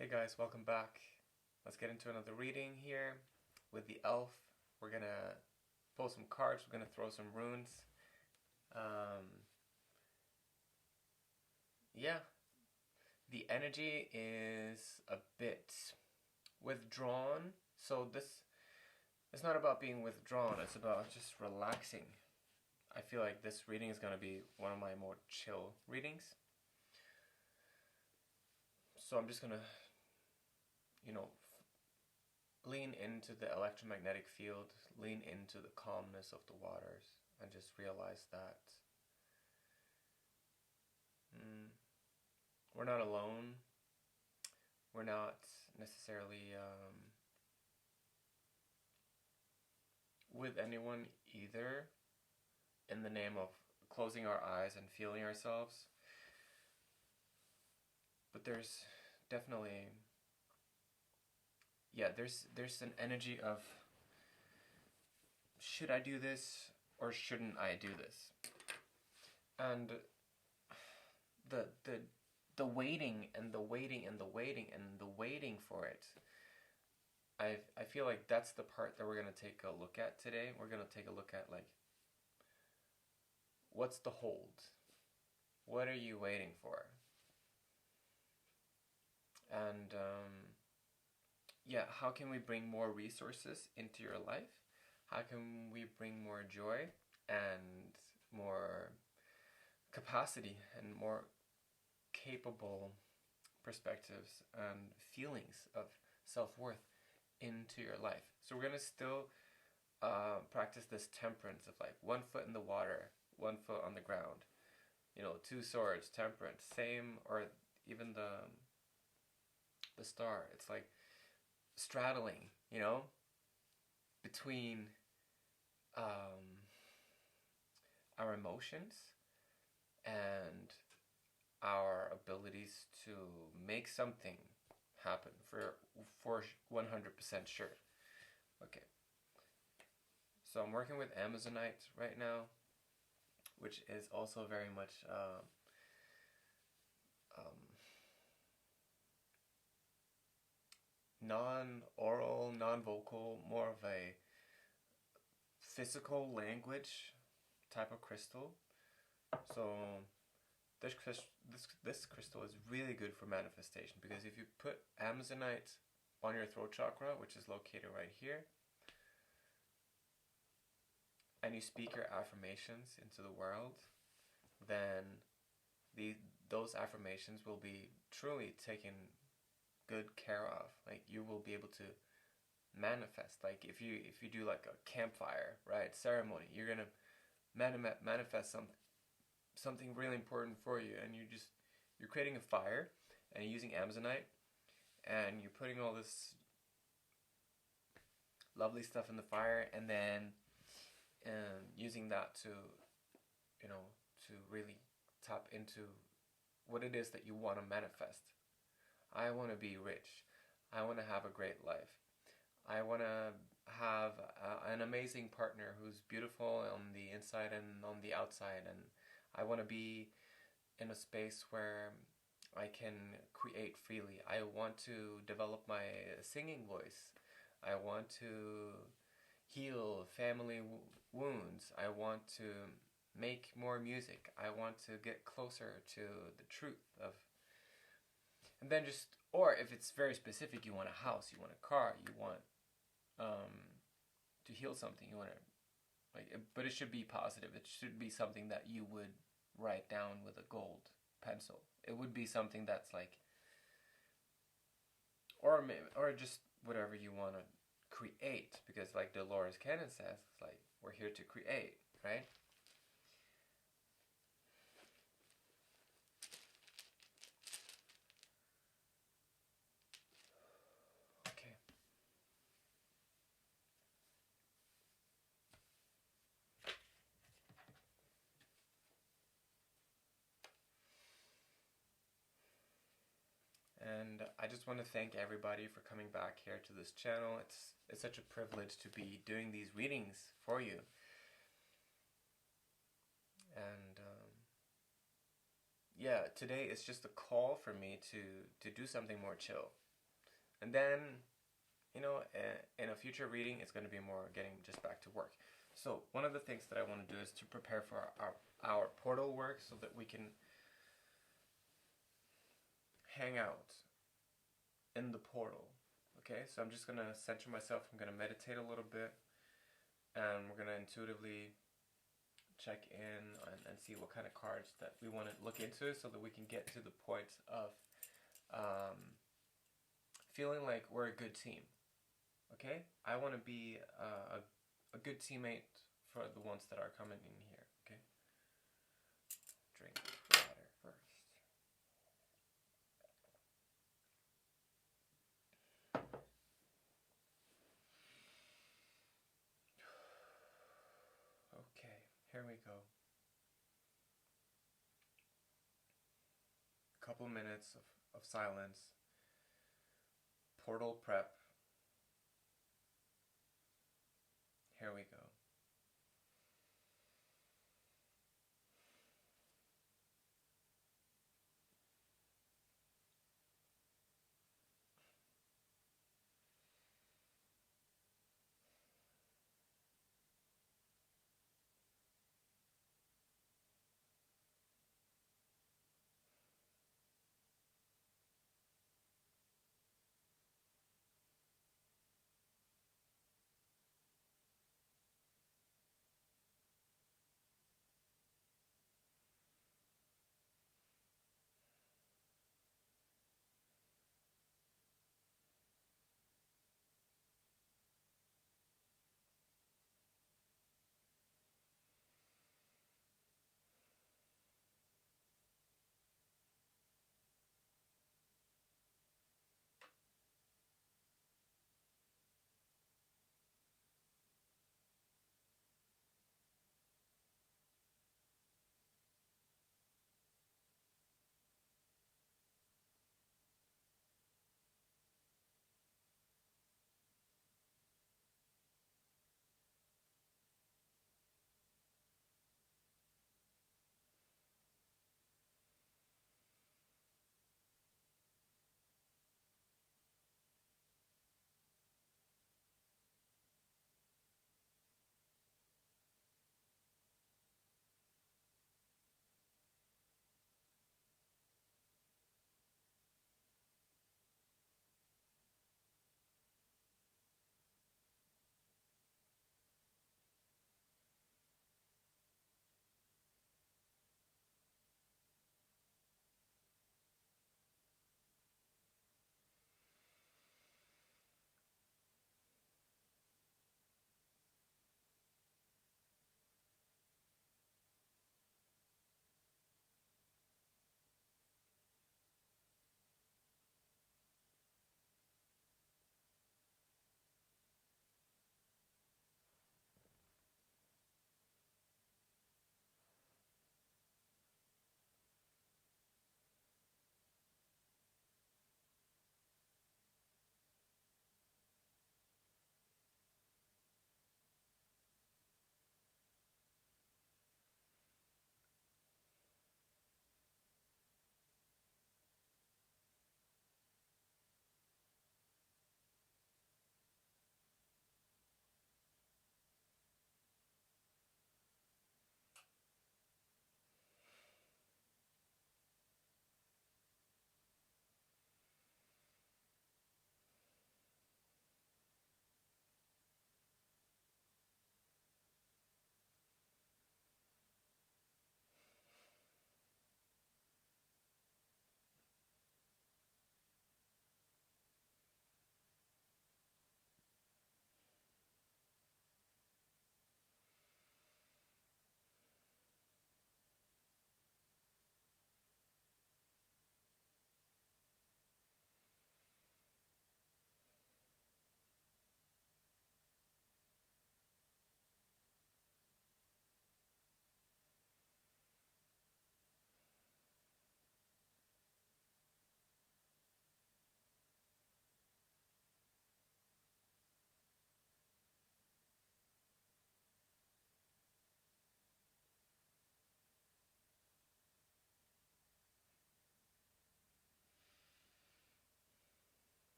Hey guys, welcome back. Let's get into another reading here with the elf. We're gonna pull some cards, we're gonna throw some runes. Yeah, the energy is a bit withdrawn. So this it's not about being withdrawn, it's about just relaxing. I feel like this reading is gonna be one of my more chill readings. So I'm just gonna, you know, lean into the electromagnetic field, lean into the calmness of the waters, and just realize that we're not alone. We're not necessarily with anyone either, in the name of closing our eyes and feeling ourselves. But there's definitely, there's an energy of, should I do this or shouldn't I do this? And the waiting and the waiting and the waiting and the waiting for it, I feel like that's the part that we're going to take a look at today. We're going to take a look at, like, what's the hold? What are you waiting for? And how can we bring more resources into your life? How can we bring more joy and more capacity and more capable perspectives and feelings of self-worth into your life? So we're going to still practice this temperance of, like, 1 foot in the water, 1 foot on the ground. You know, 2 swords, temperance, same, or even the star. It's like straddling, you know, between our emotions and our abilities to make something happen for 100% sure. Okay. So I'm working with Amazonite right now, which is also very much non-oral, non-vocal, more of a physical language type of crystal. So this crystal is really good for manifestation, because if you put Amazonite on your throat chakra, which is located right here, and you speak your affirmations into the world, then those affirmations will be truly taken good care of. Like, you will be able to manifest. Like, if you do like a campfire, right, ceremony, you're gonna manifest something really important for you, and you're creating a fire, and you're using Amazonite, and you're putting all this lovely stuff in the fire, and then using that to, to really tap into what it is that you want to manifest. I want to be rich. I want to have a great life. I want to have an amazing partner who's beautiful on the inside and on the outside, and I want to be in a space where I can create freely. I want to develop my singing voice. I want to heal family wounds. I want to make more music. I want to get closer to the truth of, and then just, or if it's very specific, you want a house, you want a car, you want to heal something, you want to, like, but it should be positive. It should be something that you would write down with a gold pencil. It would be something that's like, or just whatever you want to create, because, like Dolores Cannon says, it's like, we're here to create, right? Okay. And I just want to thank everybody for coming back here to this channel. It's such a privilege to be doing these readings for you. And today is just a call for me to do something more chill. And then, in a future reading, it's going to be more getting just back to work. So one of the things that I want to do is to prepare for our portal work so that we can hang out in the portal. Okay, so I'm just going to center myself. I'm going to meditate a little bit, and we're going to intuitively check in and see what kind of cards that we want to look into so that we can get to the point of feeling like we're a good team. Okay? I want to be a good teammate for the ones that are coming in here. Okay? Drink water first. Okay, here we go. A couple minutes of silence. Portal prep. Here we go.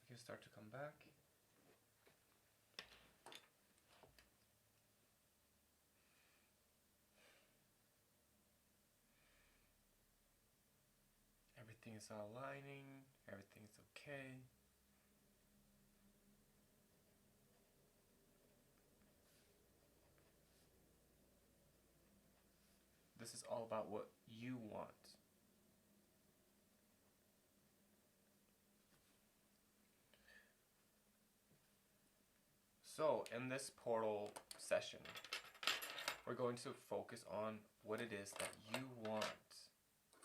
can start to come back. Everything is aligning. Everything's okay. This is all about what you want. So, in this portal session, we're going to focus on what it is that you want.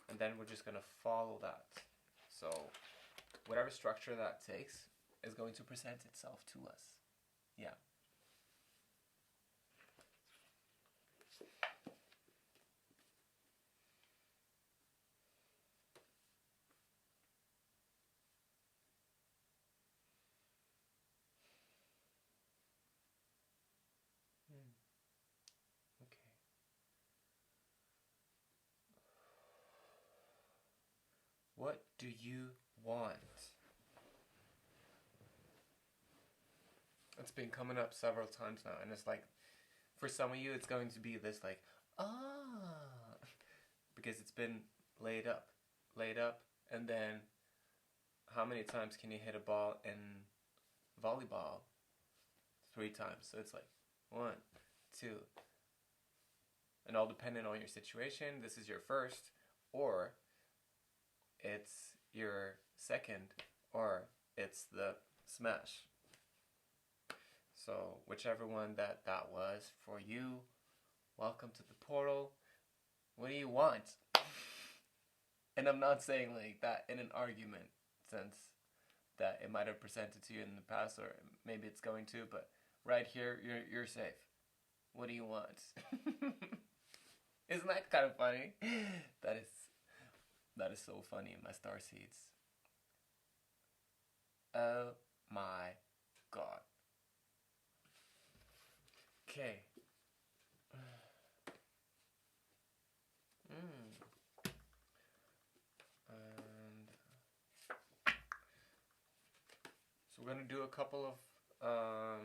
And then we're just going to follow that. So, whatever structure that takes is going to present itself to us. Yeah. Okay. What do you want? It's been coming up several times now, and it's like, for some of you, it's going to be this like, because it's been laid up, and then how many times can you hit a ball in volleyball? 3 times. So it's like 1, 2, and all depending on your situation, this is your first, or it's your second, or it's the smash. So whichever one that was for you, welcome to the portal. What do you want? And I'm not saying like that in an argument sense that it might have presented to you in the past, or maybe it's going to, but right here, you're safe. What do you want? Isn't that kind of funny? That is so funny, my starseeds. Oh my god. Okay. And so we're gonna do a couple of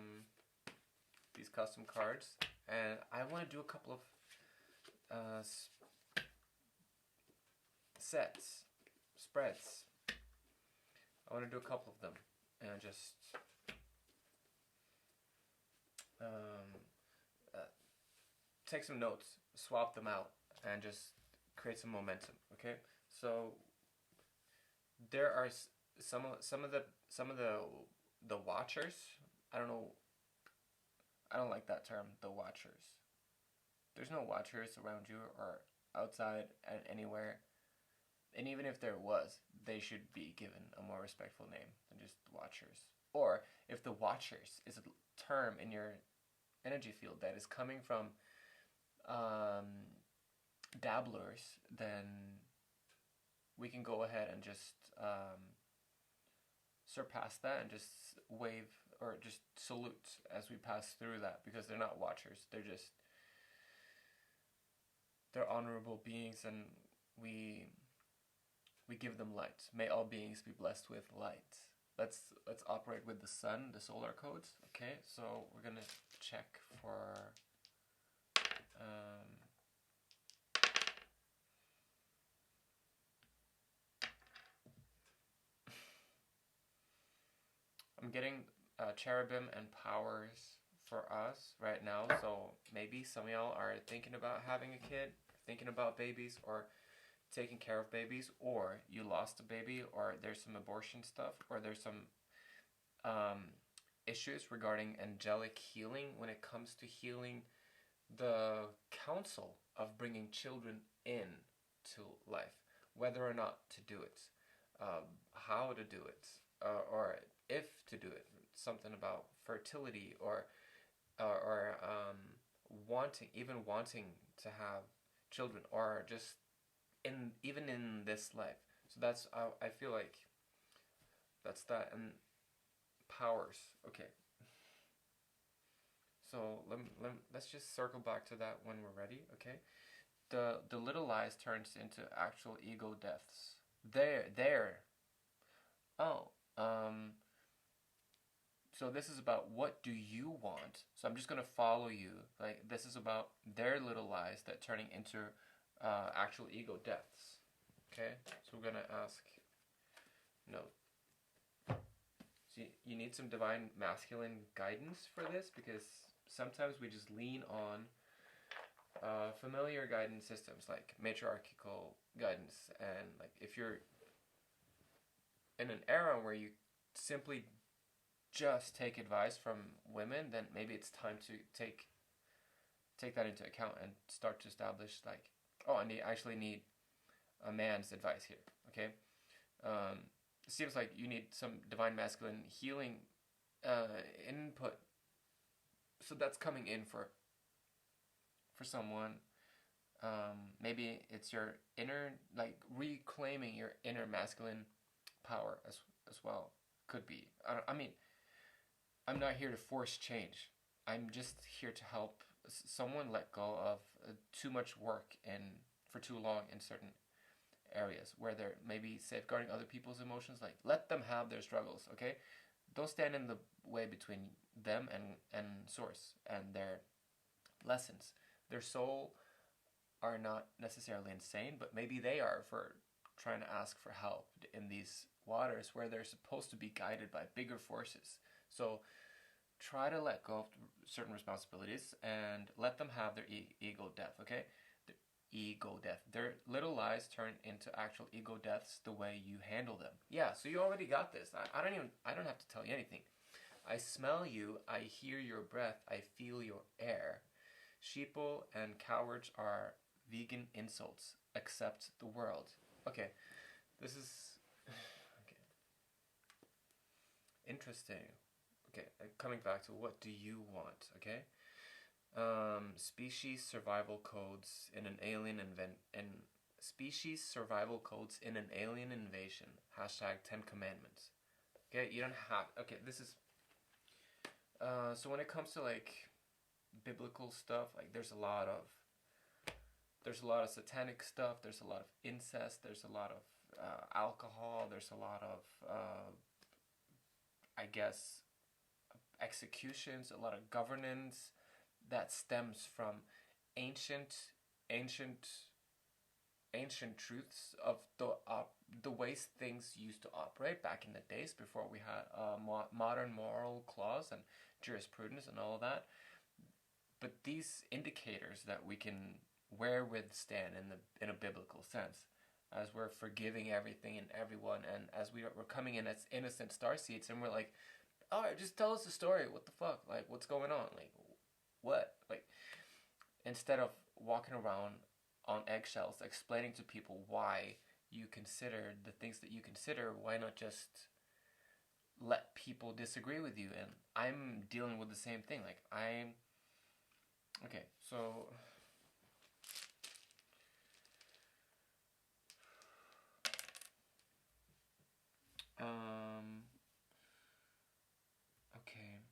these custom cards, and I want to do a couple of spreads. I want to do a couple of them, and just take some notes, swap them out, and just create some momentum. Okay, so there are some of the watchers. I don't like that term, the watchers. There's no watchers around you or outside and anywhere. And even if there was, they should be given a more respectful name than just watchers. Or if the watchers is a term in your energy field that is coming from dabblers, then we can go ahead and just surpass that and just wave or just salute as we pass through that, because they're not watchers. They're honorable beings, and we give them light. May all beings be blessed with light. Let's operate with the sun, the solar codes. Okay, so we're gonna check for I'm getting cherubim and powers for us right now. So maybe some of y'all are thinking about having a kid, thinking about babies, or taking care of babies, or you lost a baby, or there's some abortion stuff, or there's some issues regarding angelic healing when it comes to healing the counsel of bringing children in to life, whether or not to do it, how to do it, or if to do it, something about fertility, or wanting to have children, or just even in this life. So that's I feel like that's that. And powers. Okay. So let's just circle back to that when we're ready. Okay. The little lies turns into actual ego deaths. There. Oh. So this is about what do you want. So I'm just gonna follow you. Like this is about their little lies that turning into actual ego deaths. Okay, so we're gonna ask. No. So you need some divine masculine guidance for this, because sometimes we just lean on familiar guidance systems like matriarchal guidance, and like if you're in an era where you simply just take advice from women, then maybe it's time to take that into account and start to establish like, oh, I actually need a man's advice here. Okay, it seems like you need some divine masculine healing input, so that's coming in for someone. Maybe it's your inner, like reclaiming your inner masculine power as well. Could be. I mean, I'm not here to force change. I'm just here to help someone let go of too much work for too long in certain areas where they're maybe safeguarding other people's emotions. Like, let them have their struggles, okay? Don't stand in the way between them and source and their lessons. Their soul are not necessarily insane, but maybe they are for trying to ask for help in these waters where they're supposed to be guided by bigger forces. So try to let go of certain responsibilities and let them have their ego death, okay? Their ego death. Their little lies turn into actual ego deaths the way you handle them. Yeah, so you already got this. I don't have to tell you anything. I smell you, I hear your breath, I feel your air. Sheeple and cowards are vegan insults. Accept the world. Okay, this is okay. Interesting. Okay, coming back to what do you want? Okay, species survival codes in an alien species survival codes in an alien invasion. Hashtag 10 Commandments. Okay, you don't have. Okay, this is. So when it comes to like biblical stuff, like there's a lot of satanic stuff, there's a lot of incest, there's a lot of alcohol, there's a lot of I guess executions, a lot of governance that stems from ancient truths of the ways things used to operate back in the days before we had modern moral laws and jurisprudence and all of that. But these indicators that we can withstand in a biblical sense, as we're forgiving everything and everyone, and as we're coming in as innocent starseeds, and we're like, all right, just tell us the story. What the fuck? Like, what's going on? Like, what? Like, instead of walking around on eggshells explaining to people why you consider the things that you consider, why not just let people disagree with you? And I'm dealing with the same thing. Like, okay, so okay.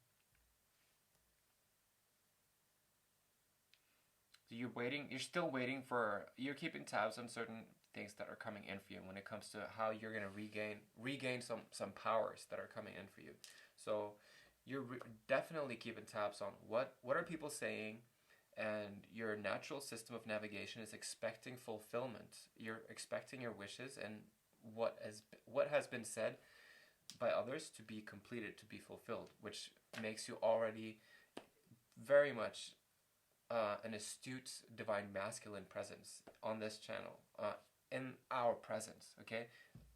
So you're still waiting you're keeping tabs on certain things that are coming in for you when it comes to how you're going to regain some powers that are coming in for you. So you're definitely keeping tabs on what are people saying, and your natural system of navigation is expecting fulfillment. You're expecting your wishes and what has been said by others to be completed, to be fulfilled, which makes you already very much an astute divine masculine presence on this channel, in our presence. Okay,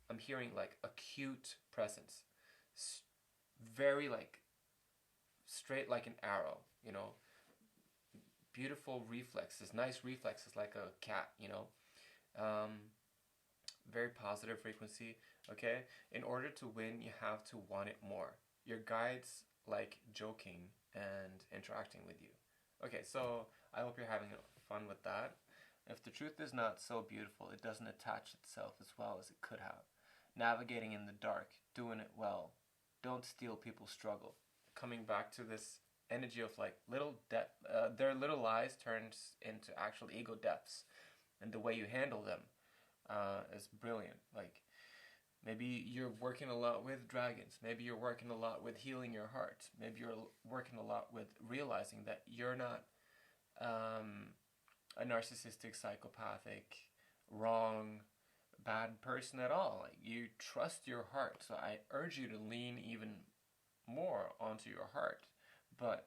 I'm hearing like acute presence, very like straight like an arrow, you know, beautiful reflexes, nice reflexes like a cat, you know, very positive frequency. Okay, in order to win, you have to want it more. Your guides like joking and interacting with you. Okay, so I hope you're having fun with that. If the truth is not so beautiful, it doesn't attach itself as well as it could have. Navigating in the dark, doing it well. Don't steal people's struggle. Coming back to this energy of like their little lies turns into actual ego deaths, and the way you handle them is brilliant. Like, Maybe you're working a lot with dragons. Maybe you're working a lot with healing your heart. Maybe you're working a lot with realizing that you're not a narcissistic, psychopathic, wrong, bad person at all. Like, you trust your heart. So I urge you to lean even more onto your heart. But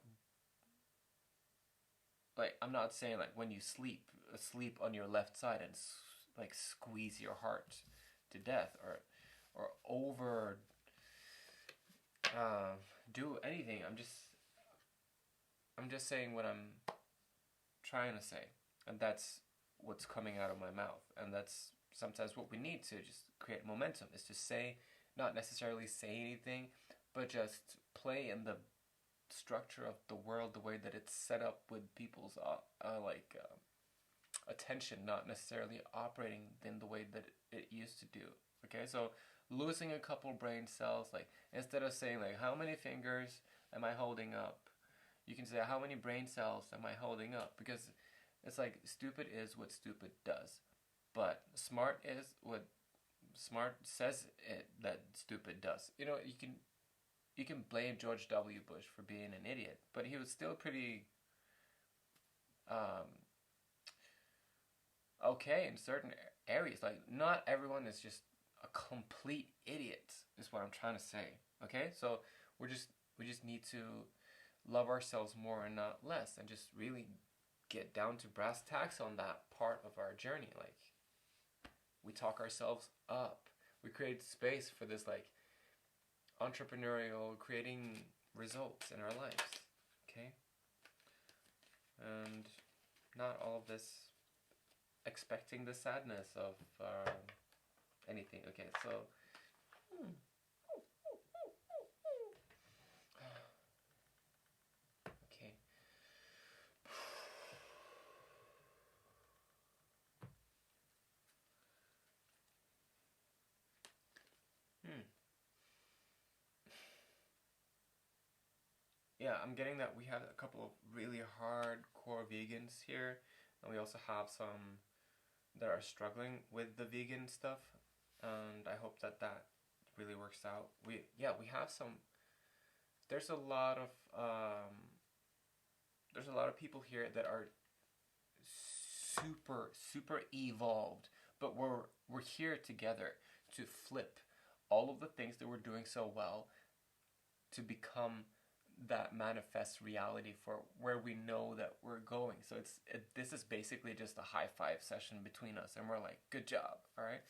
like, I'm not saying like when you sleep on your left side and like squeeze your heart to death, or over do anything. I'm just saying what I'm trying to say, and that's what's coming out of my mouth, and that's sometimes what we need to just create momentum, is to say, not necessarily say anything, but just play in the structure of the world the way that it's set up, with people's attention not necessarily operating in the way that it used to do. Okay, so losing a couple brain cells, like instead of saying like how many fingers am I holding up, you can say how many brain cells am I holding up, because it's like stupid is what stupid does, but smart is what smart says it that stupid does. You can blame George W. Bush for being an idiot, but he was still pretty okay in certain areas. Like, not everyone is just a complete idiot, is what I'm trying to say. Okay, so we just need to love ourselves more and not less, and just really get down to brass tacks on that part of our journey. Like, we talk ourselves up. We create space for this like entrepreneurial creating results in our lives. Okay, and not all of this expecting the sadness of anything. Okay, so okay. Yeah, I'm getting that we have a couple of really hardcore vegans here, and we also have some that are struggling with the vegan stuff, and I hope that that really works out. We have some. There's a lot of people here that are super evolved, but we're here together to flip all of the things that we're doing so well to become that manifest reality for where we know that we're going. So this is basically just a high five session between us, and we're like, good job. All right.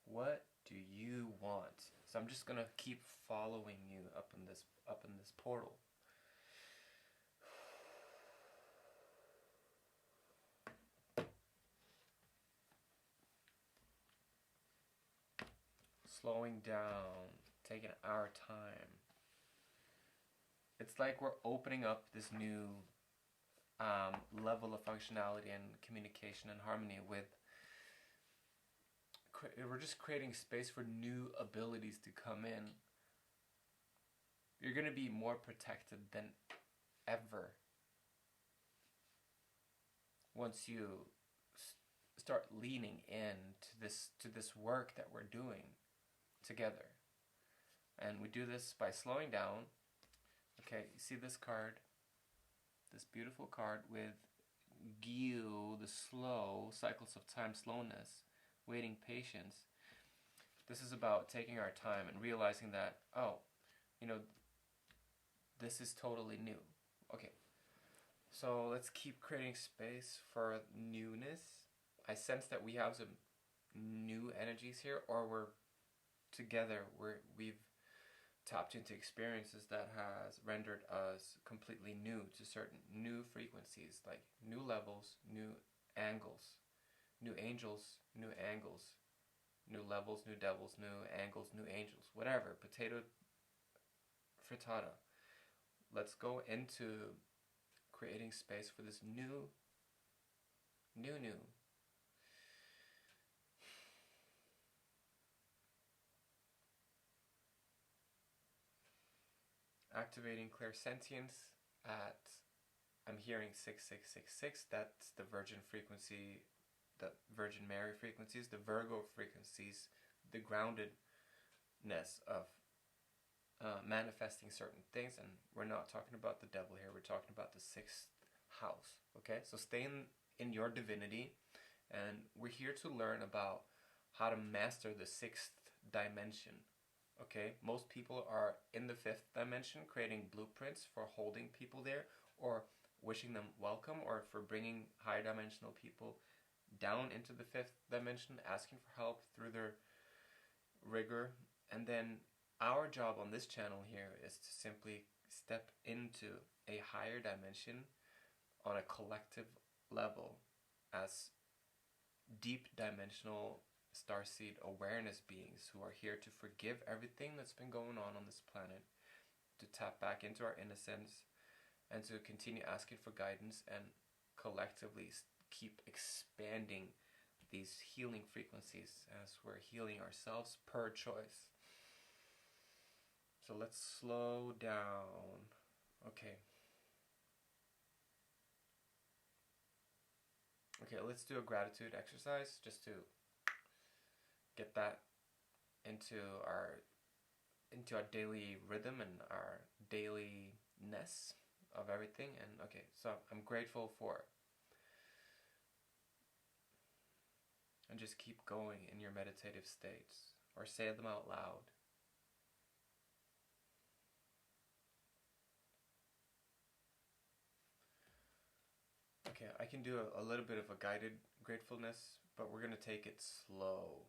What do you want? So I'm just gonna keep following you up in this portal. Slowing down, taking our time. It's like we're opening up this new level of functionality and communication and harmony with. We're just creating space for new abilities to come in. You're going to be more protected than ever once you start leaning in to this work that we're doing together. And we do this by slowing down. Okay, you see this card, this beautiful card with Gyu, the slow, cycles of time, slowness, waiting, patience. This is about taking our time and realizing that, this is totally new. Okay, so let's keep creating space for newness. I sense that we have some new energies here, or we're together, we've tapped into experiences that has rendered us completely new to certain new frequencies, like new levels, new angles, new angels, new angles, new levels, new devils, new angles, new angels, whatever. Potato frittata. Let's go into creating space for this new. Activating clairsentience at, I'm hearing 6666. That's the Virgin frequency, the Virgin Mary frequencies, the Virgo frequencies, the groundedness of manifesting certain things. And we're not talking about the devil here, we're talking about the 6th house. Okay, so stay in your divinity, and we're here to learn about how to master the 6th dimension. Okay, most people are in the 5th dimension creating blueprints for holding people there, or wishing them welcome, or for bringing higher dimensional people down into the 5th dimension, asking for help through their rigor. And then our job on this channel here is to simply step into a higher dimension on a collective level as deep dimensional starseed awareness beings who are here to forgive everything that's been going on this planet, to tap back into our innocence, and to continue asking for guidance and collectively keep expanding these healing frequencies as we're healing ourselves per choice. So let's slow down. Okay. Okay, let's do a gratitude exercise just to get that into our daily rhythm and our dailyness of everything. And okay, so I'm grateful for, and just keep going in your meditative states or say them out loud. Okay, I can do a little bit of a guided gratefulness, but we're going to take it slow.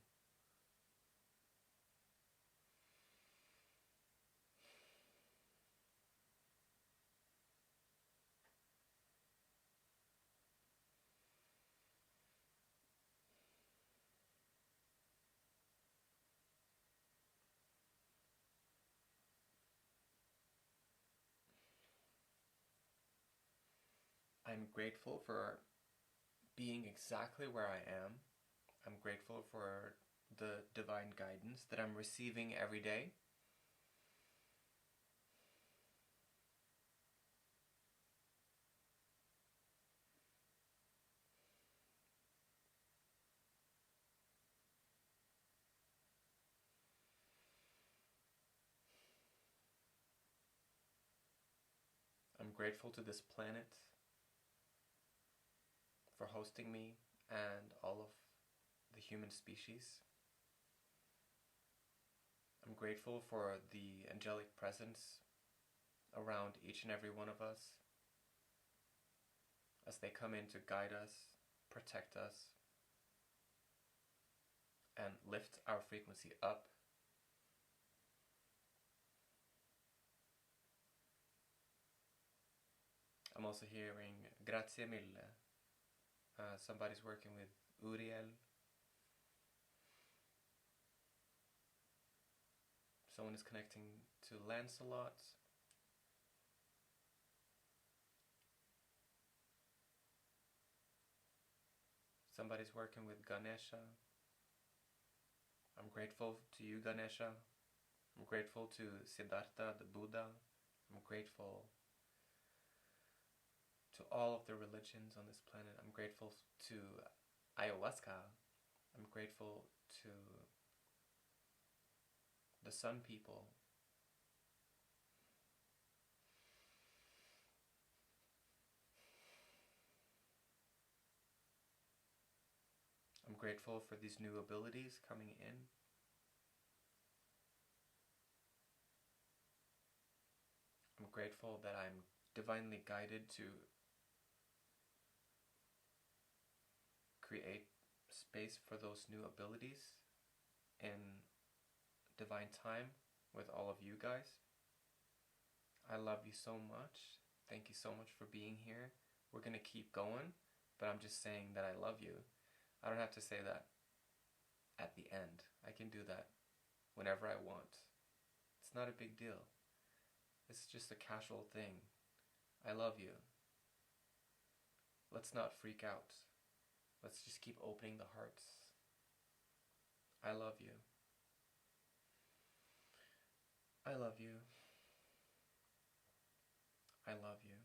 I'm grateful for being exactly where I am. I'm grateful for the divine guidance that I'm receiving every day. I'm grateful to this planet for hosting me and all of the human species. I'm grateful for the angelic presence around each and every one of us as they come in to guide us, protect us, and lift our frequency up. I'm also hearing grazie mille. Somebody's working with Uriel. Someone is connecting to Lancelot. Somebody's working with Ganesha. I'm grateful to you, Ganesha. I'm grateful to Siddhartha, the Buddha. I'm grateful to all of the religions on this planet. I'm grateful to ayahuasca. I'm grateful to the Sun people. I'm grateful for these new abilities coming in. I'm grateful that I'm divinely guided to create space for those new abilities in divine time with all of you guys. I love you so much. Thank you so much for being here. We're going to keep going, but I'm just saying that I love you. I don't have to say that at the end. I can do that whenever I want. It's not a big deal. It's just a casual thing. I love you. Let's not freak out. Let's just keep opening the hearts. I love you. I love you. I love you.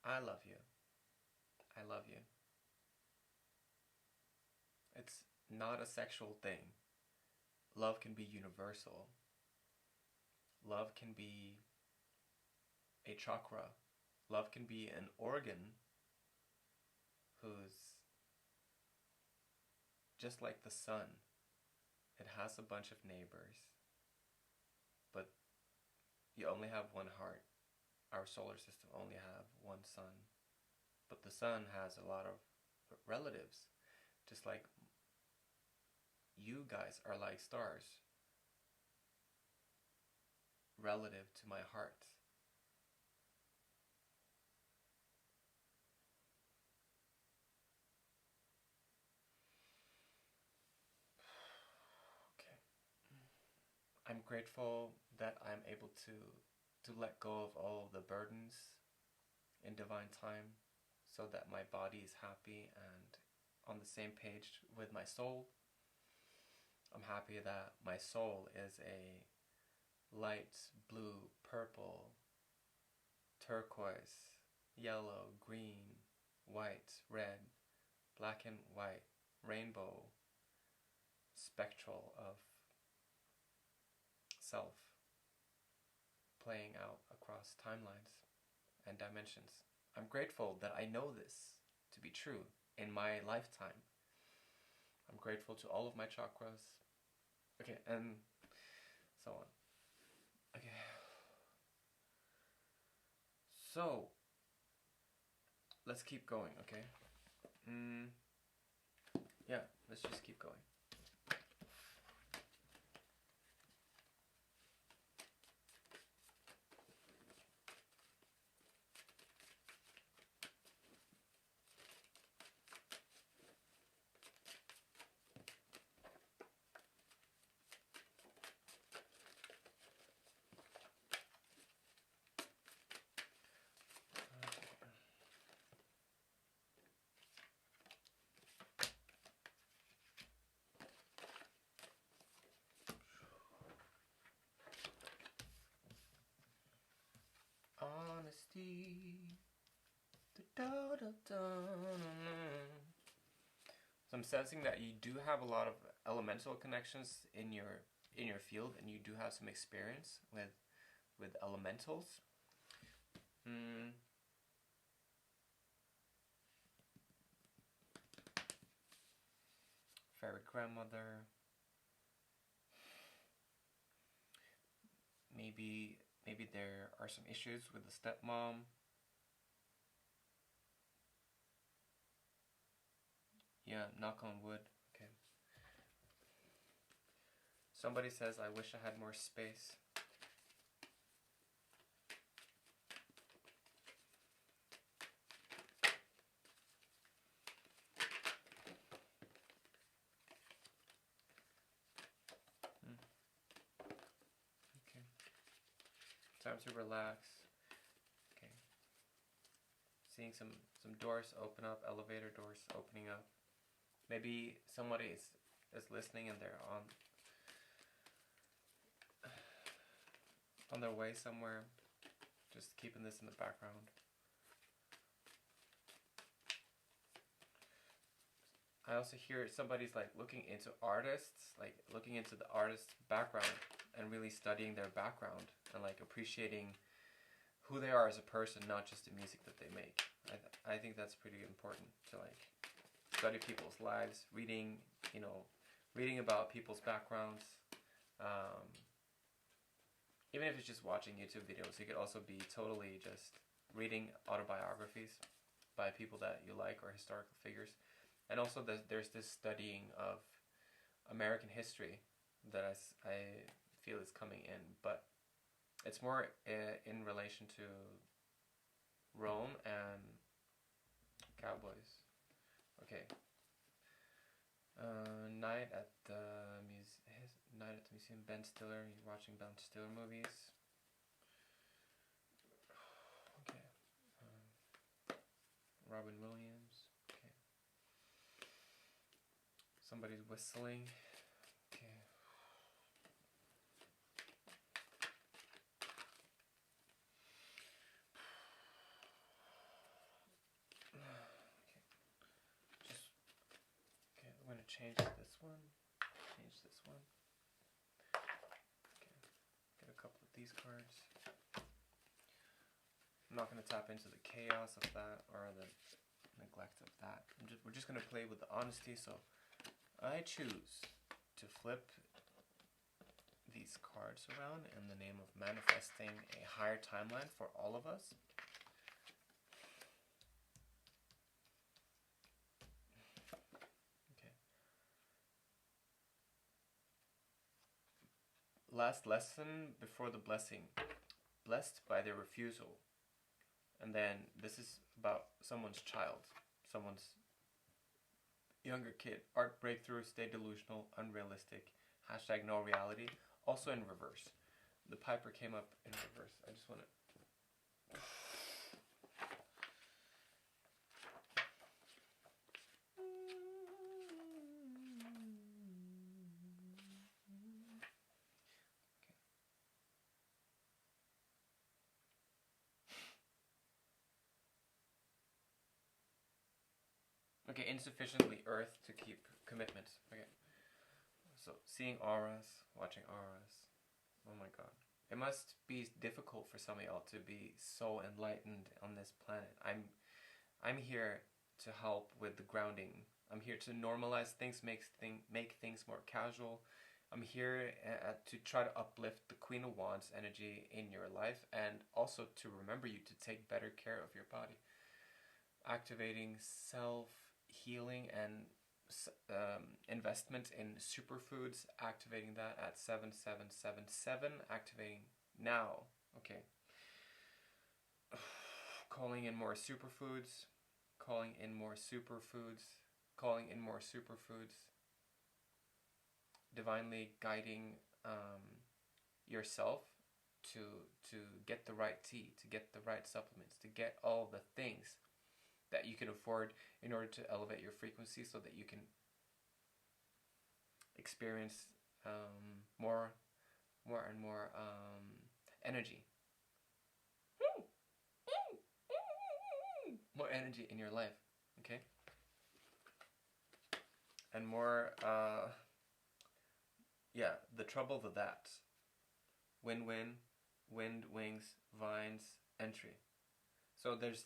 I love you. I love you. It's not a sexual thing. Love can be universal. Love can be a chakra. Love can be an organ who's just like the sun. It has a bunch of neighbors, but you only have one heart. Our solar system only have one sun, but the sun has a lot of relatives, just like you guys are like stars, relative to my heart. Okay. I'm grateful that I'm able to let go of all of the burdens in divine time so that my body is happy and on the same page with my soul. I'm happy that my soul is a light blue, purple, turquoise, yellow, green, white, red, black and white, rainbow, spectral of self playing out across timelines and dimensions. I'm grateful that I know this to be true in my lifetime. I'm grateful to all of my chakras. Okay, and so on. Okay. So, let's keep going, okay? Yeah, let's just keep going. Honesty. So I'm sensing that you do have a lot of elemental connections in your field, and you do have some experience with elementals. Fairy grandmother. Maybe there are some issues with the stepmom. Yeah, knock on wood. Okay. Somebody says, I wish I had more space. Okay. Time to relax. Okay. Seeing some doors open up, elevator doors opening up. Maybe somebody is listening and they're on their way somewhere. Just keeping this in the background. I also hear somebody's like looking into artists, like looking into the artist's background and really studying their background and like appreciating who they are as a person, not just the music that they make. I think that's pretty important to like study people's lives, reading about people's backgrounds. Even if it's just watching YouTube videos, it could also be totally just reading autobiographies by people that you like or historical figures. And also there's this studying of American history that I feel is coming in, but it's more in relation to Rome and cowboys. Okay. Night at the night at the museum. Ben Stiller. You're watching Ben Stiller movies. Okay. Robin Williams. Okay. Somebody's whistling. Okay. Okay, I'm gonna change this one. Change this one. Okay. Get a couple of these cards. I'm not gonna tap into the chaos of that or the neglect of that. We're just gonna play with the honesty. So I choose to flip these cards around in the name of manifesting a higher timeline for all of us. Okay. Last lesson before the blessing. Blessed by their refusal. And then this is about someone's child, someone's younger kid. Art breakthrough, stay delusional, unrealistic, hashtag no reality. Also in reverse. The Piper came up in reverse. I just want to... Okay, insufficiently earth to keep commitment. Okay. So, seeing auras, watching auras. Oh my god. It must be difficult for some of y'all to be so enlightened on this planet. I'm here to help with the grounding. I'm here to normalize things, make things more casual. I'm here to try to uplift the Queen of Wands energy in your life, and also to remember you to take better care of your body. Activating self-healing and investment in superfoods, activating that at 7777, activating now. Okay. Calling in more superfoods, calling in more superfoods, calling in more superfoods, divinely guiding yourself to get the right tea, to get the right supplements, to get all the things that you can afford in order to elevate your frequency so that you can experience more and more energy. More energy in your life, okay? And more, yeah, the trouble with that. Win-win, wind, wings, vines, entry. So there's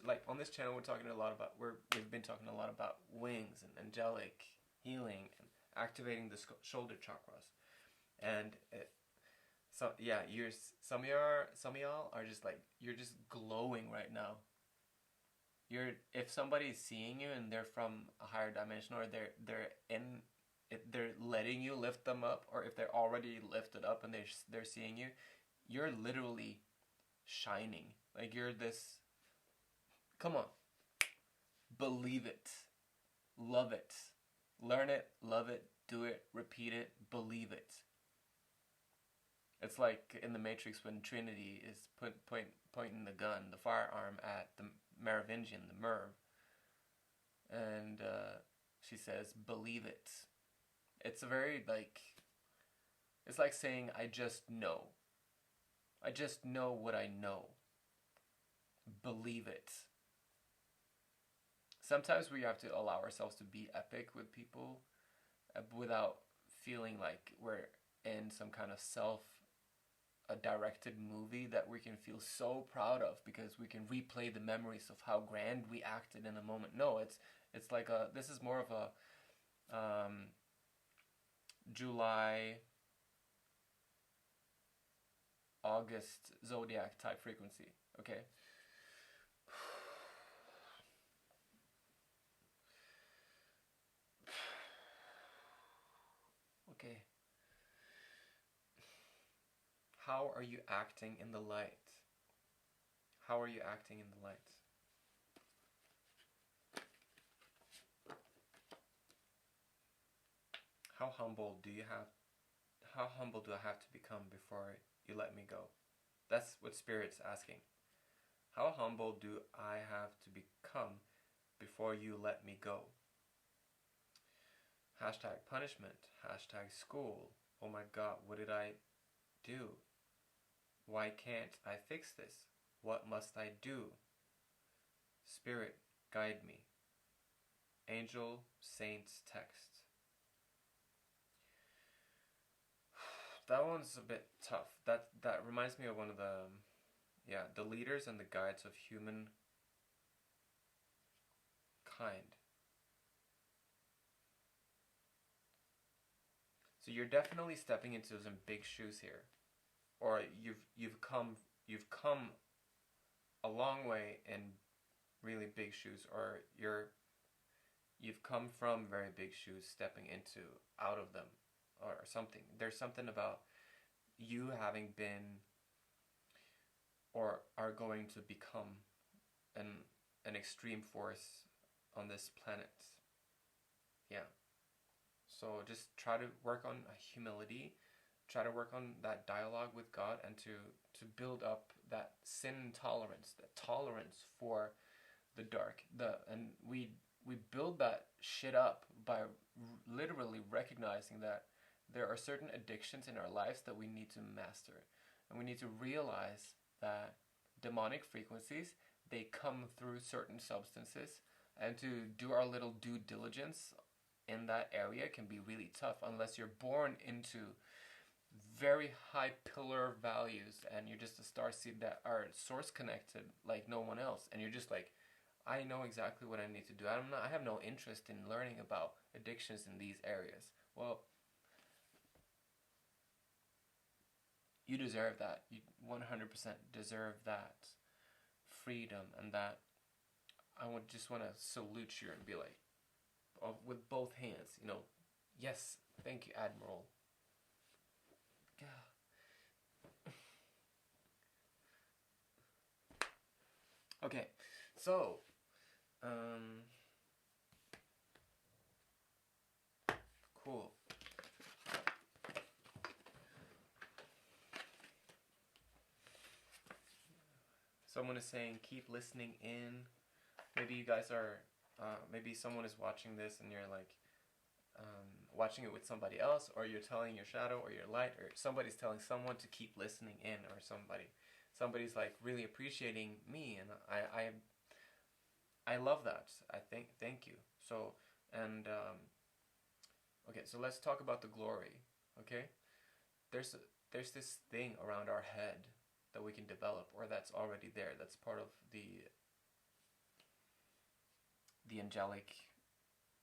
like on this channel we're talking a lot about, we've been talking a lot about wings and angelic healing and activating the shoulder chakras. And so yeah, some of y'all are just like, you're just glowing right now. If somebody's seeing you and they're from a higher dimension, or they're letting you lift them up, or if they're already lifted up and they're seeing you, you're literally shining. Like you're this. Come on. Believe it. Love it. Learn it, love it, do it, repeat it, believe it. It's like in the Matrix when Trinity is pointing the gun, the firearm at the Merovingian, the Merv. And she says, believe it. It's a very it's like saying, I just know. I just know what I know. Believe it. Sometimes we have to allow ourselves to be epic with people without feeling like we're in some kind of directed movie that we can feel so proud of because we can replay the memories of how grand we acted in a moment. No, it's like this is more of a July, August zodiac type frequency. Okay. Okay. How are you acting in the light? How are you acting in the light? how humble do I have to become before you let me go? That's what Spirit's asking. How humble do I have to become before you let me go? Hashtag punishment. Hashtag school. Oh my god, what did I do? Why can't I fix this? What must I do? Spirit, guide me. Angel, Saints text. That one's a bit tough. That reminds me of one of the leaders and the guides of human kind. So you're definitely stepping into some big shoes here, or you've come a long way in really big shoes, or you've come from very big shoes, stepping into out of them, or something. There's something about you having been or are going to become an extreme force on this planet. Yeah. So just try to work on humility, try to work on that dialogue with God, and to build up that sin tolerance, that tolerance for the dark. And we build that shit up by literally recognizing that there are certain addictions in our lives that we need to master, and we need to realize that demonic frequencies, they come through certain substances, and to do our little due diligence in that area can be really tough unless you're born into very high pillar values and you're just a starseed that are source connected like no one else, and you're just like, I know exactly what I need to do. I have no interest in learning about addictions in these areas. Well, you deserve that. You 100% deserve that freedom, and that I would just want to salute you and be like, with both hands, yes, thank you, Admiral. Okay, so, cool. Someone is saying, keep listening in. Maybe you guys are, maybe someone is watching this and you're like, watching it with somebody else, or you're telling your shadow or your light, or somebody's telling someone to keep listening in, or somebody's like really appreciating me, and I love that. Thank you. So, and okay, so let's talk about the glory. Okay, there's this thing around our head that we can develop, or that's already there. That's part of the angelic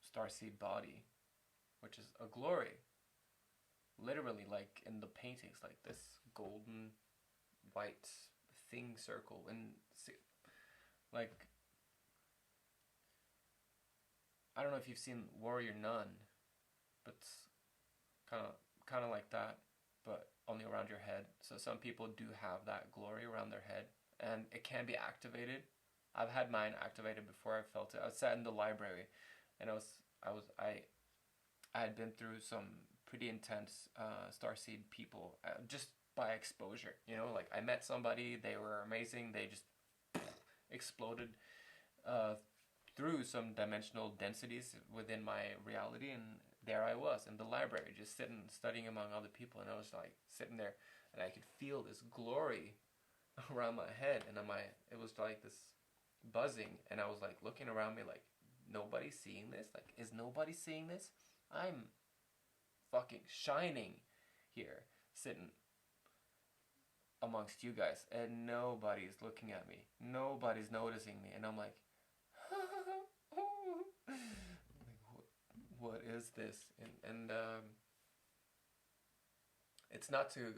starseed body, which is a glory. Literally, like in the paintings, like this golden white thing circle, and like, I don't know if you've seen Warrior Nun, but kind of like that, but only around your head. So some people do have that glory around their head, and it can be activated. I've had mine activated before. I felt it. I was sat in the library, and I had been through some pretty intense starseed people, just by exposure. Like I met somebody, they were amazing. They just exploded through some dimensional densities within my reality, and there I was in the library, just sitting, studying among other people, and I was like sitting there, and I could feel this glory around my head, and it was like this buzzing, and I was like looking around me like, nobody's seeing this? Like, is nobody seeing this? I'm fucking shining here, sitting amongst you guys, and nobody's looking at me. Nobody's noticing me, and I'm like, what is this? And it's not to.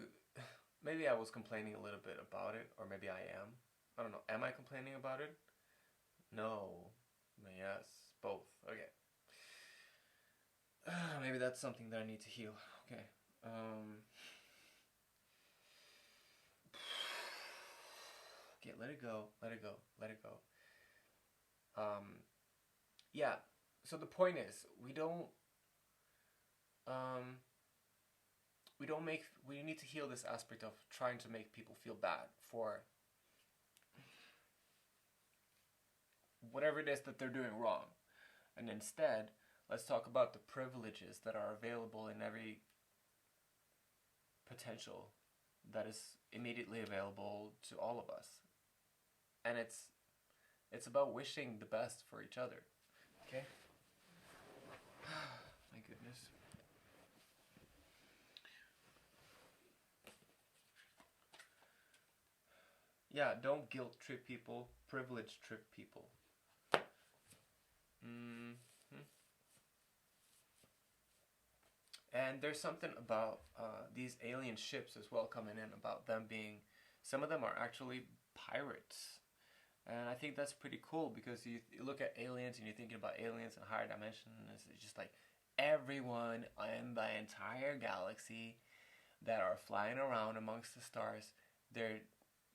Maybe I was complaining a little bit about it, or maybe I am. I don't know. Am I complaining about it? No. Yes. Both. Okay. Maybe that's something that I need to heal. Okay. Okay, let it go. Let it go. Let it go. Yeah. So the point is, we don't we need to heal this aspect of trying to make people feel bad for whatever it is that they're doing wrong. And instead, let's talk about the privileges that are available in every potential that is immediately available to all of us. And it's about wishing the best for each other. Okay? My goodness. Yeah, don't guilt trip people, privilege trip people. And there's something about these alien ships as well coming in, about them being, some of them are actually pirates. And I think that's pretty cool, because you look at aliens and you're thinking about aliens in higher dimensions, and it's just like everyone in the entire galaxy that are flying around amongst the stars, they're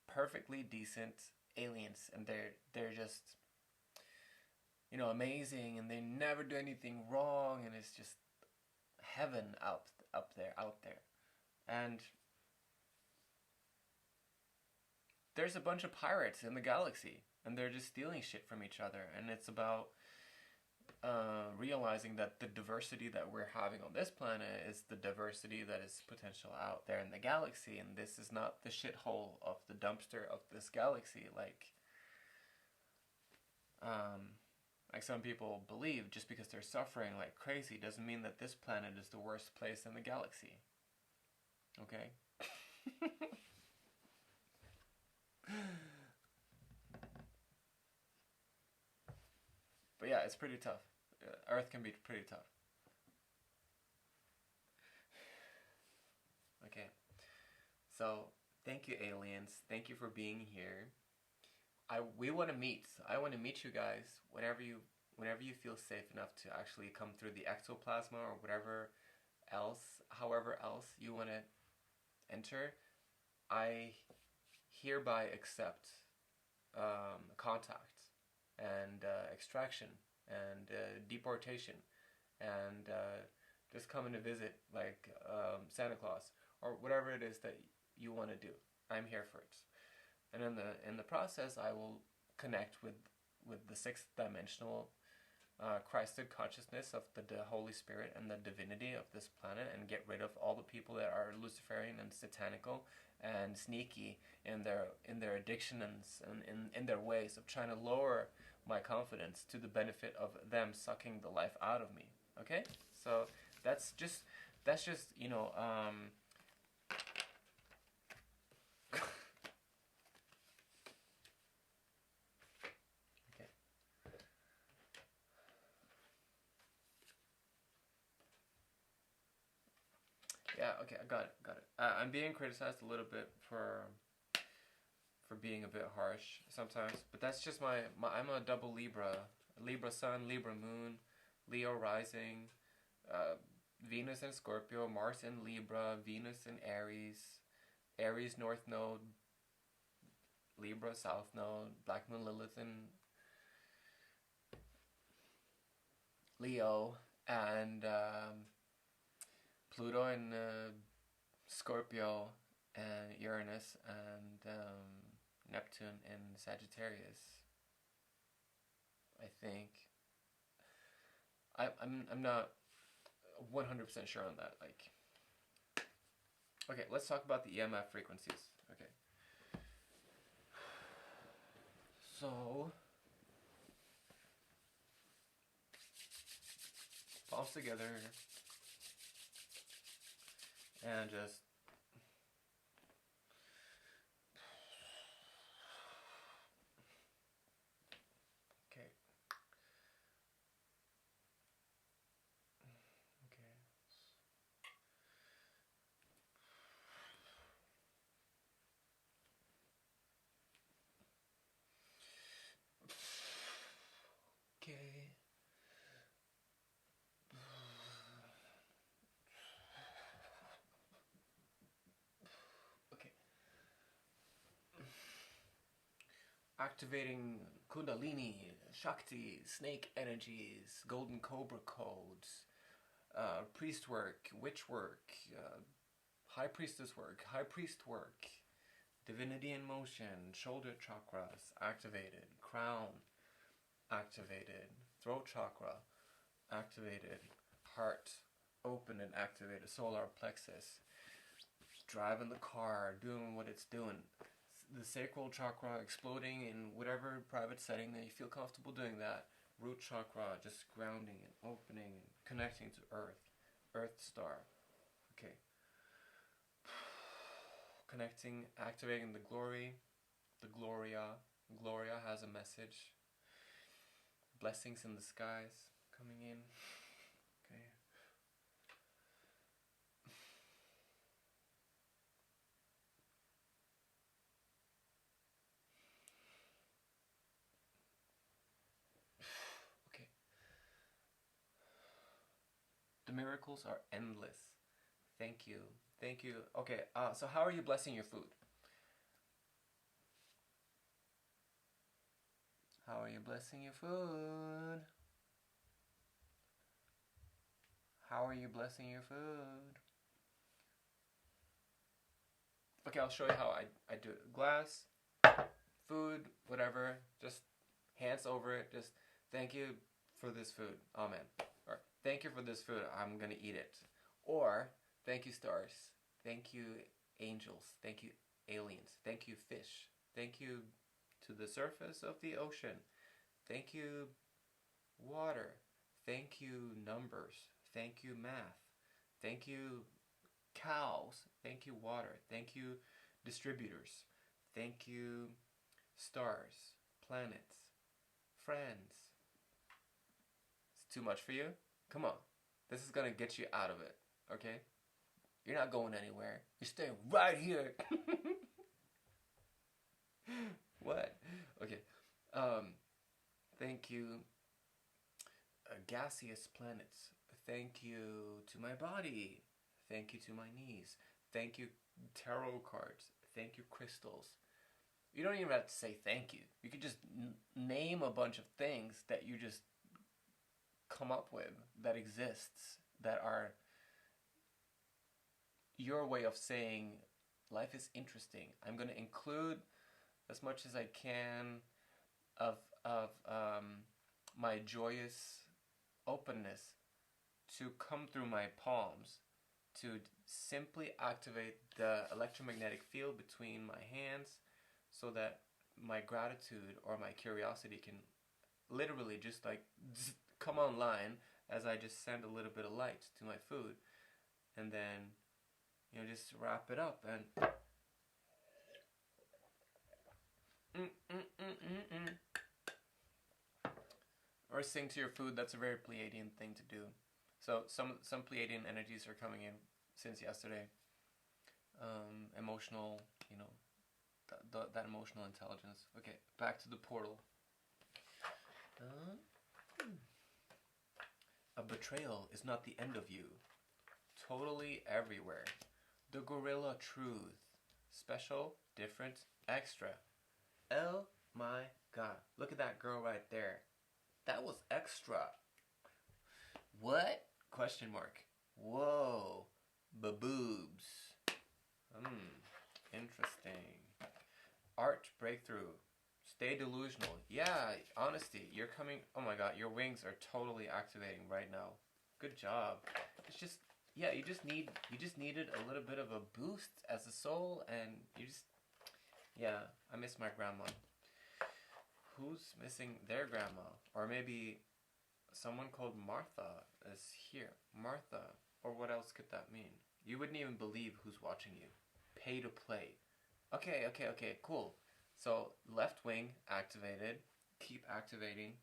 perfectly decent aliens, and they're just, you know, amazing, and they never do anything wrong, and it's just heaven out there. And there's a bunch of pirates in the galaxy, and they're just stealing shit from each other. And it's about realizing that the diversity that we're having on this planet is the diversity that is potential out there in the galaxy, and this is not the shithole of the dumpster of this galaxy, like some people believe. Just because they're suffering like crazy doesn't mean that this planet is the worst place in the galaxy. Okay? But yeah, it's pretty tough. Earth can be pretty tough. Okay. So, thank you, aliens. Thank you for being here. We want to meet. I want to meet you guys whenever you feel safe enough to actually come through the ectoplasma or whatever else, however else you want to enter. I hereby accept contact and extraction and deportation and just coming to visit, like Santa Claus or whatever it is that you want to do. I'm here for it. And in the process, I will connect with the sixth dimensional Christed consciousness of the Holy Spirit and the divinity of this planet, and get rid of all the people that are Luciferian and satanical and sneaky in their addiction and in their ways of trying to lower my confidence to the benefit of them sucking the life out of me. Okay? So that's just you know, yeah, okay, I got it. I'm being criticized a little bit for being a bit harsh sometimes, but that's just I'm a double Libra sun, Libra moon, Leo rising, Venus in Scorpio, Mars in Libra, Venus in Aries north node, Libra south node, Black Moon Lilith in Leo, and Pluto in Scorpio, and Uranus and Neptune in Sagittarius. I think. I'm not 100% sure on that. Like, okay, let's talk about the EMF frequencies. Okay. So, palms together, and just okay. Okay. Okay. Activating Kundalini, Shakti, snake energies, golden cobra codes, priest work, witch work, high priestess work, high priest work, divinity in motion, shoulder chakras activated, crown activated, throat chakra activated, heart open and activated, solar plexus, driving the car, doing what it's doing, the sacral chakra exploding in whatever private setting that you feel comfortable doing that, root chakra just grounding and opening and connecting to earth, earth star, okay, connecting, activating the glory, the Gloria has a message, blessings in the skies coming in, okay. Okay. The miracles are endless. Thank you. Thank you. Okay, so how are you blessing your food? How are you blessing your food? How are you blessing your food? Okay, I'll show you how I do it. Glass, food, whatever, just hands over it, just thank you for this food, amen. Or thank you for this food, I'm gonna eat it. Or thank you stars, thank you angels, thank you aliens, thank you fish, thank you to the surface of the ocean, thank you water, thank you numbers, thank you math, thank you cows, thank you water, thank you distributors, thank you stars, planets, friends. It's too much for you? Come on, this is gonna get you out of it, okay? You're not going anywhere, you're staying right here. What? Okay, thank you gaseous planets, thank you to my body, thank you to my knees, thank you tarot cards, thank you crystals. You don't even have to say thank you. You could just name a bunch of things that you just come up with that exists, that are your way of saying life is interesting. I'm going to include as much as I can of my joyous openness to come through my palms, to simply activate the electromagnetic field between my hands, so that my gratitude or my curiosity can literally just like come online as I just send a little bit of light to my food, and then, you know, just wrap it up and or sing to your food. That's a very Pleiadian thing to do. So some Pleiadian energies are coming in since yesterday. Emotional, you know, that emotional intelligence. Okay, back to the portal. A betrayal is not the end of you. Totally everywhere. The gorilla truth. Special, different, extra. Oh my god. Look at that girl right there. That was extra. What? Question mark. Whoa. Ba-boobs. Interesting. Art breakthrough. Stay delusional. Yeah, honesty. You're coming. Oh my god, your wings are totally activating right now. Good job. It's just, yeah, you just needed a little bit of a boost as a soul, and you just, yeah, I miss my grandma. Who's missing their grandma? Or maybe someone called Martha is here. Martha. Or what else could that mean? You wouldn't even believe who's watching you. Pay to play. Okay, cool. So, left wing activated. Keep activating.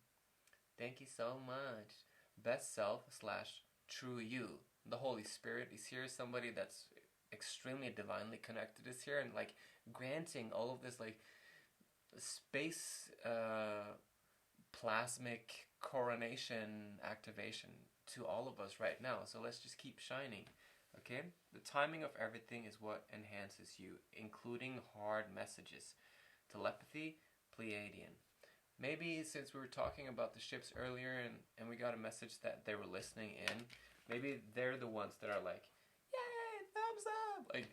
Thank you so much. Best self / true you. The Holy Spirit is here. Somebody that's extremely divinely connected is here, and like granting all of this like space plasmic coronation activation to all of us right now. So let's just keep shining. Okay? The timing of everything is what enhances you, including hard messages. Telepathy, Pleiadian. Maybe since we were talking about the ships earlier and we got a message that they were listening in, maybe they're the ones that are like, yay, thumbs up. Like,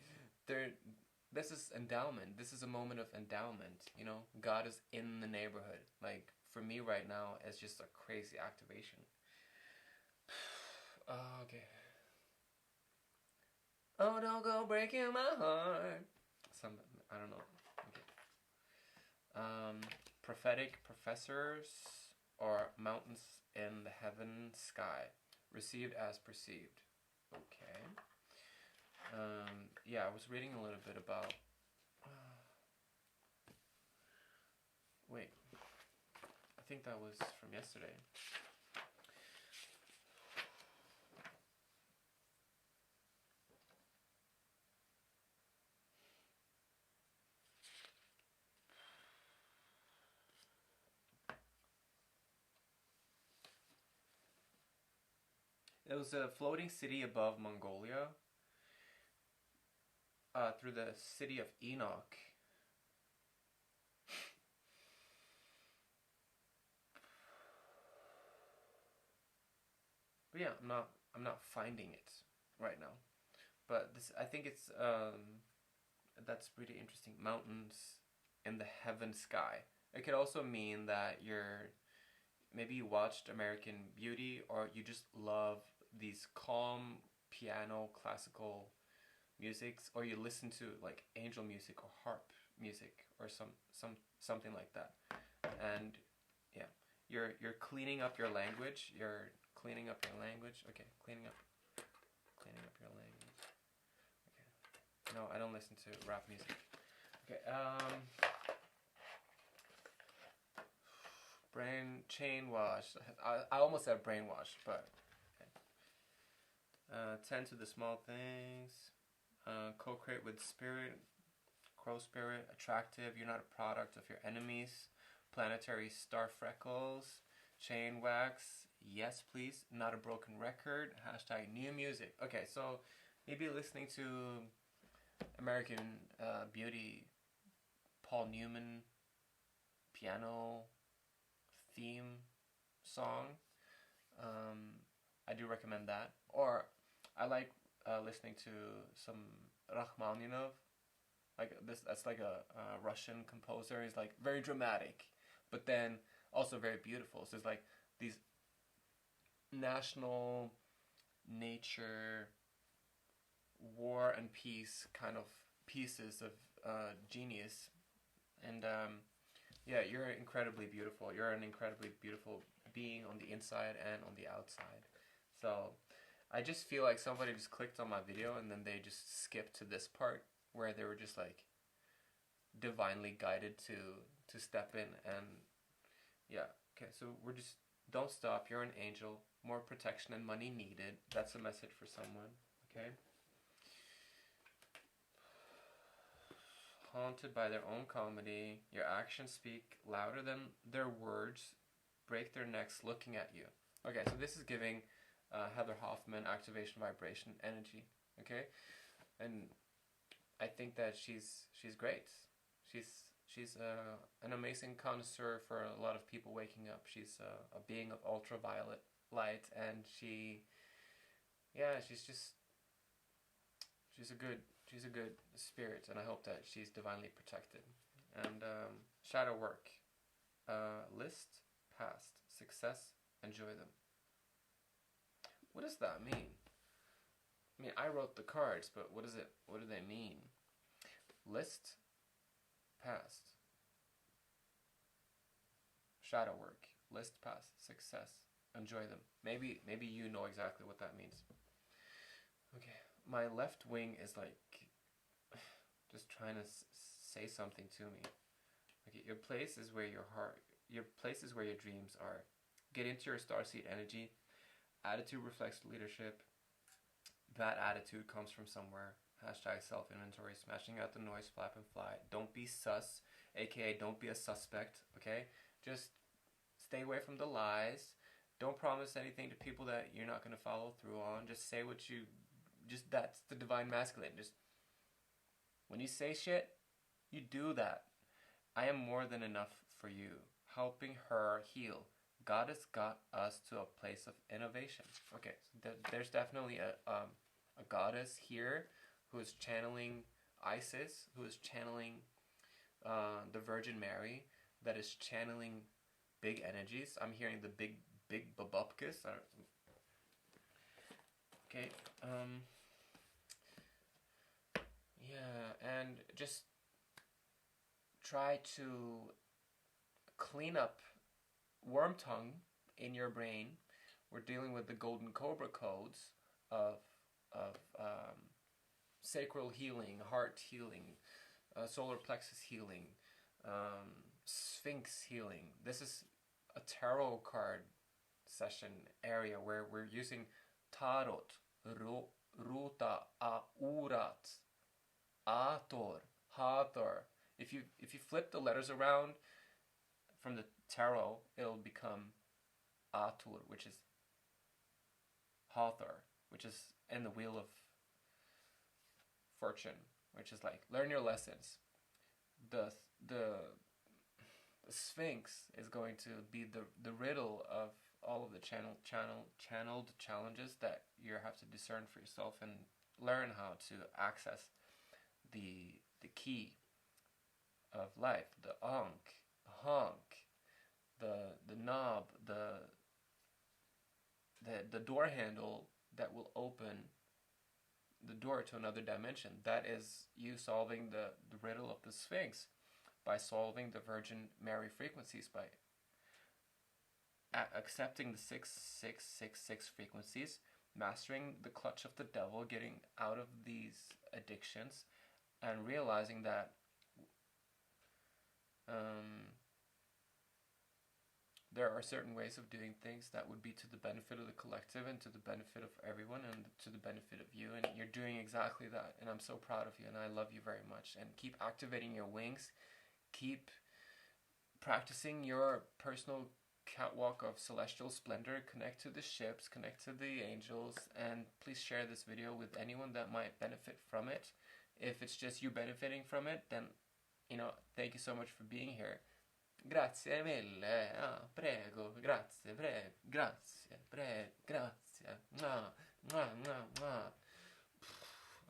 this is endowment. This is a moment of endowment. You know, God is in the neighborhood. Like, for me right now, it's just a crazy activation. Oh, okay. Oh, don't go breaking my heart. I don't know. Okay. Prophetic professors or mountains in the heaven sky, received as perceived. Okay. Yeah, I was reading a little bit about. Wait, I think that was from yesterday. It was a floating city above Mongolia, through the city of Enoch. But yeah, I'm not finding it right now. But this, I think it's that's pretty interesting. Mountains in the heaven sky. It could also mean that maybe you watched American Beauty, or you just love these calm piano classical musics, or you listen to like angel music or harp music or something like that. And yeah, you're cleaning up your language. You're cleaning up your language. Okay, cleaning up your language. Okay. No, I don't listen to rap music. Okay. Brain chain wash. I almost said brainwash, but okay. Tend to the small things. Co-create with spirit. Crow spirit. Attractive. You're not a product of your enemies. Planetary star freckles. Chain wax. Yes, please. Not a broken record. Hashtag new music. Okay, so maybe listening to American Beauty, Paul Newman piano theme song. I do recommend that. Or I like listening to some Rachmaninoff. Like this, that's like a Russian composer. He's like very dramatic, but then also very beautiful. So it's like these national nature war and peace kind of pieces of genius. And yeah, you're incredibly beautiful. You're an incredibly beautiful being on the inside and on the outside. So I just feel like somebody just clicked on my video and then they just skipped to this part where they were just like divinely guided to step in. And yeah, okay, so we're just, don't stop. You're an angel. More protection and money needed. That's a message for someone. Okay. Haunted by their own comedy. Your actions speak louder than their words. Break their necks looking at you. Okay, so this is giving Heather Hoffman activation vibration energy. Okay, and I think that she's great. She's an amazing connoisseur for a lot of people waking up. She's a being of ultraviolet light, and she's a good spirit, and I hope that she's divinely protected. And shadow work, list, past, success, enjoy them. What does that mean? I mean, I wrote the cards, but what do they mean? List, past, shadow work, list, past, success, enjoy them. Maybe you know exactly what that means. Okay, my left wing is like just trying to say something to me. Okay, your place is where your dreams are. Get into your starseed energy. Attitude reflects leadership. That attitude comes from somewhere. Hashtag self-inventory. Smashing out the noise, flap and fly. Don't be sus, aka don't be a suspect, okay? Just stay away from the lies. Don't promise anything to people that you're not going to follow through on. Just say what you... that's the divine masculine. Just... when you say shit, you do that. I am more than enough for you. Helping her heal. goddess got us to a place of innovation. Okay, so there's definitely a goddess here who is channeling Isis, who is channeling the Virgin Mary, that is channeling big energies. I'm hearing the big babupkas. Okay. Yeah, and just try to clean up worm tongue in your brain. We're dealing with the golden cobra codes of sacral healing, heart healing, solar plexus healing, sphinx healing. This is a tarot card session area where we're using tarot, ruta, aurat, ator, hathor. If you flip the letters around from the tarot, it'll become atur, which is hathor, which is in the wheel of fortune, which is like learn your lessons. The sphinx is going to be the riddle of all of the channeled challenges that you have to discern for yourself and learn how to access the key of life, the ankh, honk, the knob, the door handle that will open the door to another dimension. That is you solving the riddle of the Sphinx by solving the Virgin Mary frequencies, by accepting the 6666 frequencies, mastering the clutch of the devil, getting out of these addictions, and realizing that there are certain ways of doing things that would be to the benefit of the collective and to the benefit of everyone and to the benefit of you, and you're doing exactly that, and I'm so proud of you, and I love you very much. And keep activating your wings, keep practicing your personal catwalk of celestial splendor, connect to the ships, connect to the angels, and please share this video with anyone that might benefit from it. If it's just you benefiting from it, then, you know, thank you so much for being here. Grazie mille, prego, grazie, prego, grazie, prego, grazie, mwah, mwah, mwah, mwah.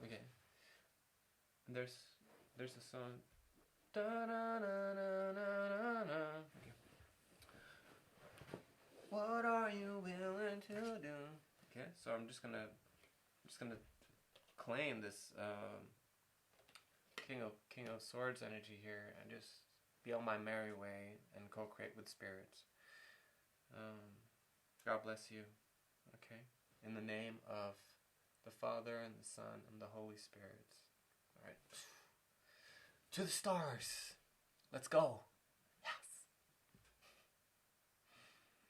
Okay, there's a song. Okay. What are you willing to do? Okay, so I'm just gonna claim this King of Swords energy here and just be on my merry way and co-create with spirits. God bless you. Okay, in the name of the Father and the Son and the Holy Spirit. All right, to the stars. Let's go.